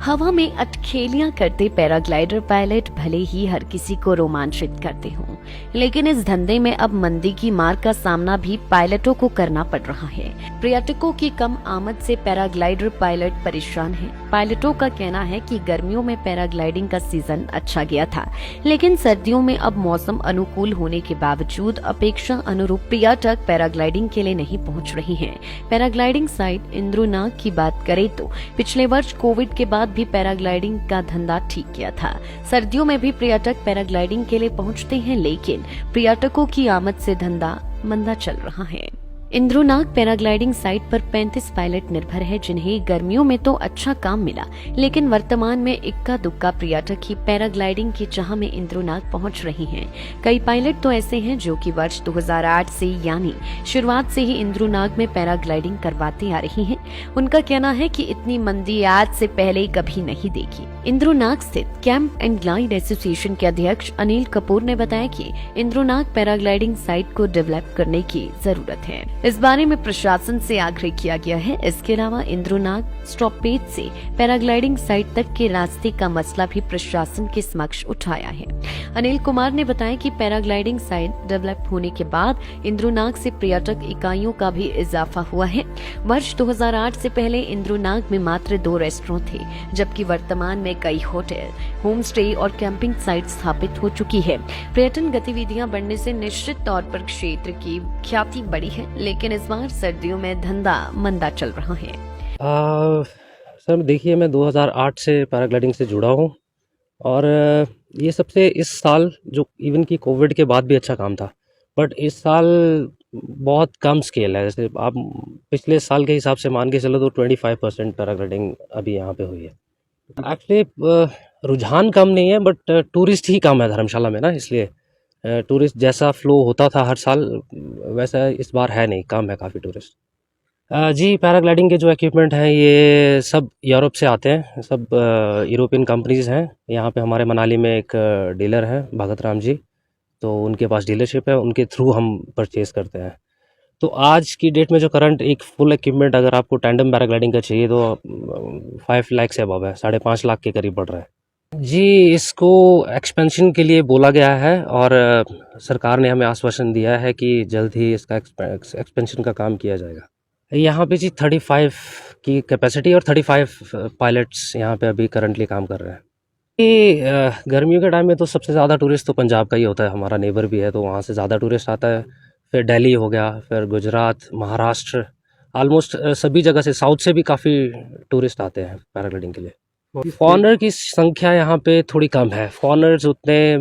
हवा में अटखेलियां करते पैराग्लाइडर पायलट भले ही हर किसी को रोमांचित करते हों, लेकिन इस धंधे में अब मंदी की मार का सामना भी पायलटों को करना पड़ रहा है। पर्यटकों की कम आमद से पैराग्लाइडर पायलट परेशान हैं। पायलटों का कहना है कि गर्मियों में पैराग्लाइडिंग का सीजन अच्छा गया था, लेकिन सर्दियों में अब मौसम अनुकूल होने के बावजूद अपेक्षा अनुरूप पर्यटक पैराग्लाइडिंग के लिए नहीं पहुंच रहे हैं। पैराग्लाइडिंग साइट इंद्रुनाग की बात करें तो पिछले वर्ष कोविड के बाद भी पैराग्लाइडिंग का धंधा ठीक किया था। सर्दियों में भी पर्यटक पैराग्लाइडिंग के लिए पहुंचते हैं, लेकिन पर्यटकों की आमद से धंधा मंदा चल रहा है। इंद्रुनाग पैराग्लाइडिंग साइट पर 35 पायलट निर्भर है, जिन्हें गर्मियों में तो अच्छा काम मिला, लेकिन वर्तमान में इक्का दुक्का पर्यटक ही पैराग्लाइडिंग की चाह में इंद्रुनाग पहुंच रहे हैं। कई पायलट तो ऐसे हैं जो कि वर्ष 2008 से यानी शुरुआत से ही इंद्रुनाग में पैराग्लाइडिंग करवाते आ रही हैं। उनका कहना है कि इतनी मंदी आज से पहले कभी नहीं देखी। इंद्रुनाग स्थित कैंप एंड ग्लाइड एसोसिएशन के अध्यक्ष अनिल कपूर ने बताया कि इंद्रुनाग पैराग्लाइडिंग साइट को डेवलप करने की जरूरत है। इस बारे में प्रशासन से आग्रह किया गया है। इसके अलावा इंद्रुनाग स्टॉपेज से पैराग्लाइडिंग साइट तक के रास्ते का मसला भी प्रशासन के समक्ष उठाया है। अनिल कुमार ने बताया कि पैराग्लाइडिंग साइट डेवलप होने के बाद इंद्रुनाग से पर्यटक इकाइयों का भी इजाफा हुआ है। वर्ष 2008 से पहले इंद्रुनाग में मात्र 2 रेस्टोरेंट थे, जबकि वर्तमान में कई होटल, होम स्टे और कैंपिंग साइट स्थापित हो चुकी है। पर्यटन गतिविधियां बढ़ने से निश्चित तौर पर क्षेत्र की ख्याति बढ़ी है, लेकिन इस बार सर्दियों में धंधा मंदा चल रहा है। सर देखिए, मैं 2008 से पैराग्लाइडिंग से जुड़ा हूँ और ये सबसे इस साल जो इवन की कोविड के बाद भी अच्छा काम था, बट इस साल बहुत कम स्केल है। जैसे आप पिछले साल के हिसाब से मान के चलो तो 25% पैराग्लाइडिंग अभी यहाँ पे हुई है। एक्चुअली रुझान कम नहीं है, बट टूरिस्ट ही कम है धर्मशाला में ना, इसलिए टूरिस्ट जैसा फ्लो होता था हर साल वैसा इस बार है नहीं, कम है काफ़ी टूरिस्ट। जी, पैराग्लाइडिंग के जो इक्विपमेंट हैं ये सब यूरोप से आते हैं, सब यूरोपियन कंपनीज़ हैं। यहाँ पे हमारे मनाली में एक डीलर है भगत राम जी, तो उनके पास डीलरशिप है, उनके थ्रू हम परचेज़ करते हैं। तो आज की डेट में जो करंट एक फुल इक्विपमेंट अगर आपको टैंडम पैराग्लाइडिंग का चाहिए तो 5 लाख से अबव है, 5.5 लाख के करीब पड़ रहा है। जी, इसको एक्सपेंशन के लिए बोला गया है और सरकार ने हमें आश्वासन दिया है कि जल्द ही इसका एक्सपेंशन का काम किया जाएगा। यहाँ पे जी 35 की कैपेसिटी और 35 पायलट्स यहाँ पे अभी करंटली काम कर रहे हैं। ये गर्मियों के टाइम में तो सबसे ज़्यादा टूरिस्ट तो पंजाब का ही होता है, हमारा नेबर भी है तो वहाँ से ज़्यादा टूरिस्ट आता है। फिर दिल्ली हो गया, फिर गुजरात, महाराष्ट्र, ऑलमोस्ट सभी जगह से, साउथ से भी काफ़ी टूरिस्ट आते हैं पैराग्लाइडिंग के लिए। फॉरेनर की संख्या यहाँ पे थोड़ी कम है, फॉरेनर्स उतने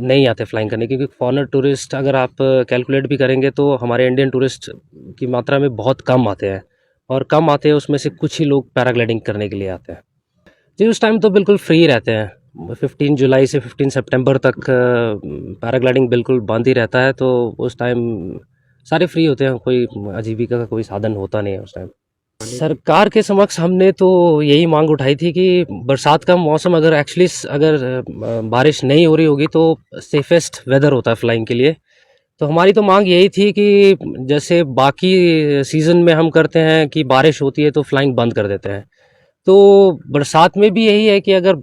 नहीं आते फ्लाइंग करने, क्योंकि फॉरेनर टूरिस्ट अगर आप कैलकुलेट भी करेंगे तो हमारे इंडियन टूरिस्ट की मात्रा में बहुत कम आते हैं, और कम आते हैं उसमें से कुछ ही लोग पैराग्लाइडिंग करने के लिए आते हैं। जी, उस टाइम तो बिल्कुल फ्री रहते हैं, 15 जुलाई से 15 सितंबर तक पैराग्लाइडिंग बिल्कुल बंद ही रहता है, तो उस टाइम सारे फ्री होते हैं, कोई आजीविका का कोई साधन होता नहीं है उस टाइम। सरकार के समक्ष हमने तो यही मांग उठाई थी कि बरसात का मौसम अगर बारिश नहीं हो रही होगी तो सेफेस्ट वेदर होता है फ्लाइंग के लिए, तो हमारी तो मांग यही थी कि जैसे बाकी सीज़न में हम करते हैं कि बारिश होती है तो फ्लाइंग बंद कर देते हैं, तो बरसात में भी यही है कि अगर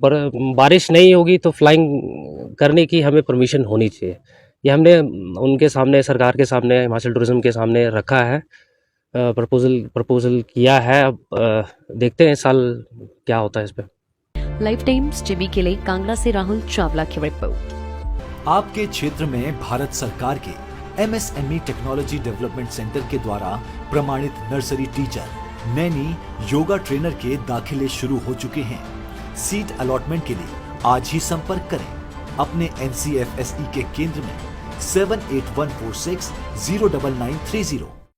बारिश नहीं होगी तो फ्लाइंग करने की हमें परमिशन होनी चाहिए। ये हमने उनके सामने, सरकार के सामने, हिमाचल टूरिज्म के सामने रखा है, प्रपोजल किया है। अब देखते हैं इस साल क्या होता है इस पे। लाइफ टाइम्स टीवी के लिए कांगड़ा से राहुल चावला की रिपोर्ट। आपके क्षेत्र में भारत सरकार के MSME टेक्नोलॉजी डेवलपमेंट सेंटर के द्वारा प्रमाणित nursery teacher, Naini, yoga trainer के दाखिले शुरू हो चुके हैं। सीट अलॉटमेंट के लिए आज ही संपर्क करें अपने NCFSE के केंद्र में 7814609930।